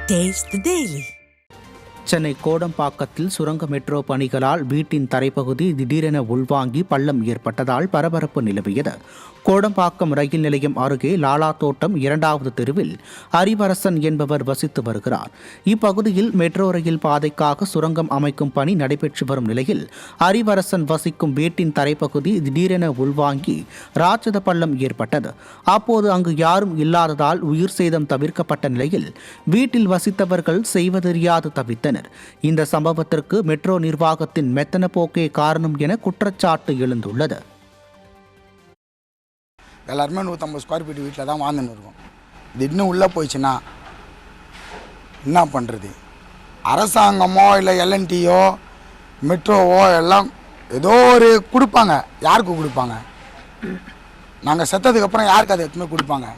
Taste the Daily. Chennai கோடம்பாக்கத்தில் சுரங்க metro பணிகளால் வீட்டின் தரைப்பகுதி திடீரென உள்வாங்கி பள்ளம் ஏற்பட்டதால் பரபரப்பு நிலவியது. கோடம்பாக்கம் ரயில் நிலையம் அருகே லாலா தோட்டம் 2வது தெருவில் அறிவரசன் என்பவர் வசித்து வருகிறார். இப்பகுதியில் மெட்ரோ ரயில் பாதைக்காக சுரங்கம் அமைக்கும் பணி நடைபெற்று வரும் நிலையில் அறிவரசன் வசிக்கும் வீட்டின் தரைப்பகுதி திடீரென உள்வாங்கி ராட்சத பள்ளம் ஏற்பட்டது. அப்போது அங்கு யாரும் இல்லாததால் உயிர் சேதம் தவிர்க்கப்பட்ட நிலையில் வீட்டில் வசித்தவர்கள் செய்வதறியாது தவித்தனர். இந்த சம்பவத்திற்கு மெட்ரோ நிர்வாகத்தின் மெத்தன போக்கே காரணம் என குற்றச்சாட்டு எழுந்துள்ளது. எல்லாருமே 150 ஸ்கொயர் ஃபீட் வீட்டில் தான் வாழ்ந்துன்னு இருக்கோம். இது இன்னும் உள்ளே போயிடுச்சுன்னா என்ன பண்ணுறது? அரசாங்கமோ இல்லை எல்என்டியோ மெட்ரோவோ எல்லாம் ஏதோ ஒரு கொடுப்பாங்க. யாருக்கு கொடுப்பாங்க? நாங்கள் செத்ததுக்கப்புறம் யாருக்கு அதை எதுவுமே கொடுப்பாங்க?